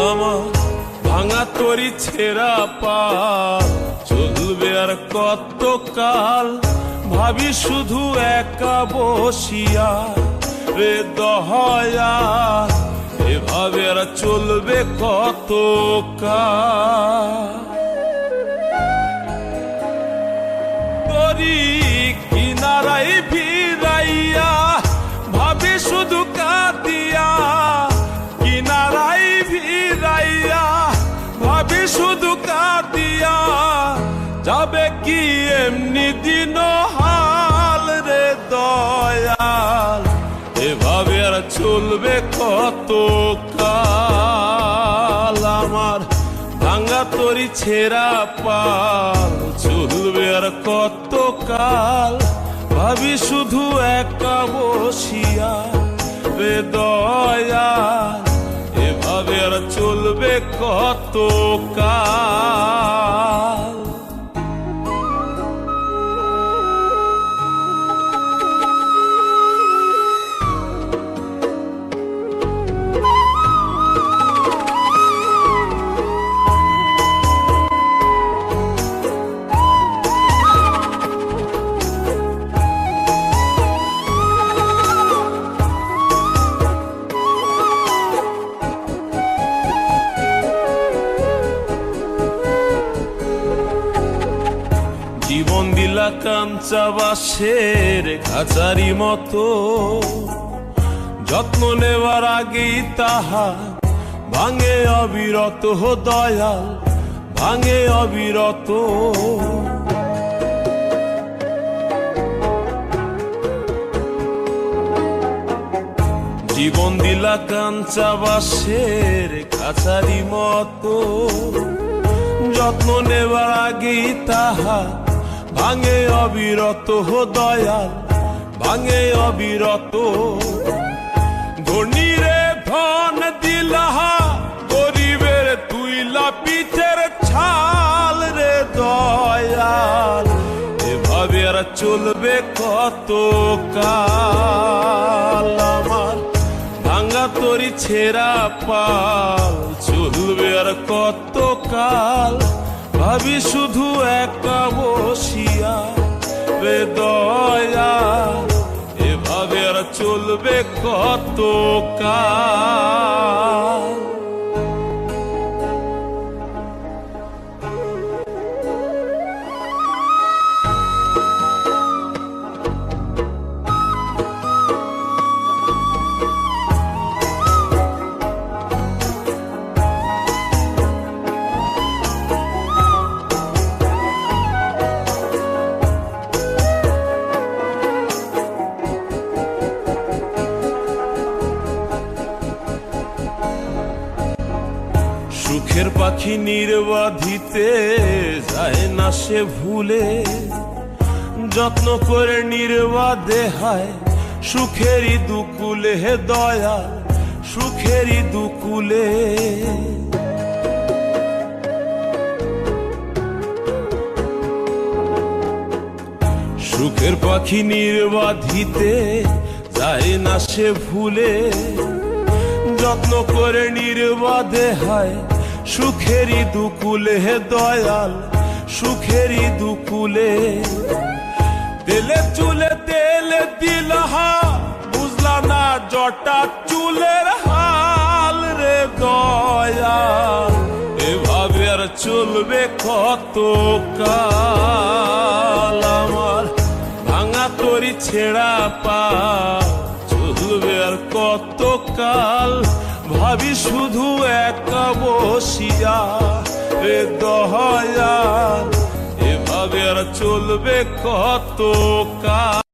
আমার ভাঙা তরি ছেঁড়া পাল চলবে আর কত কাল, ভাবি শুধু একা বসিয়া রে দয়াল, এভাবে আর চলবে কত কাল। তরি কিনারাই ভিড়াইয়া ভাবি শুধু কাঁদিয়া, কিনারাই ভিড়াইয়া ভাবি শুধু কাঁদিয়া, যাবে কি এমনি দিন হাল রে দয়াল, এভাবে আর চলবে কত কাল। আমার ভাঙা তরি ছেঁড়া পাল চলবে আর কত কাল, ভাবি শুধু একা বসিয়া রে দয়াল, এভাবে আর চলবে কত কাল। জীবন দিলা কাঞ্চা বাঁশের খাঁচারি মতো, যত্ন নেওয়ার আগেই তাহা ভাঙে অবিরত দয়াল, ভাঙে অবিরত। জীবন দিলা কাঞ্চা বাঁশের খাঁচারি মতো, যত্ন নেওয়ার আগেই তাহা ভাঙে অবিরত দয়াল, ভাঙে অবিরত। ধনীরে ধন দিলাহা, গরিবের তুইলা পিঠের ছাল রে দয়াল, এভাবে আর চলবে কত কাল। আমার ভাঙা তরি ছেঁড়া পাল চলবে আর কত কাল, ভাবি শুধু একা বসিয়া রে দয়াল, এভাবে আর চলবে কত কাল। সুখের পাখি নির্বাধিতে যায় না সে ভুলে, যত্ন করে নির্বাধে হায় সুখেরই দুকুলে হে দয়াল, সুখেরই দুকুলে। সুখের পাখি নির্বাধিতে যায় না সে ভুলে, যত্ন করে নির্বাধে হয় সুখেরই দুকুলে হে দয়াল, সুখেরই দুকুলে। তেলে চুলে তেলে দিলহা, বুঝলা না জটা চুলের হাল রে দয়াল, এভাবে আর চলবে কত কাল। আমার ভাঙা তরি ছেঁড়া পাল চলবে আর কত কাল, ভাবি শুধু একা বসিয়া রে দয়াল, এভাবে আর চলবে কত কাল।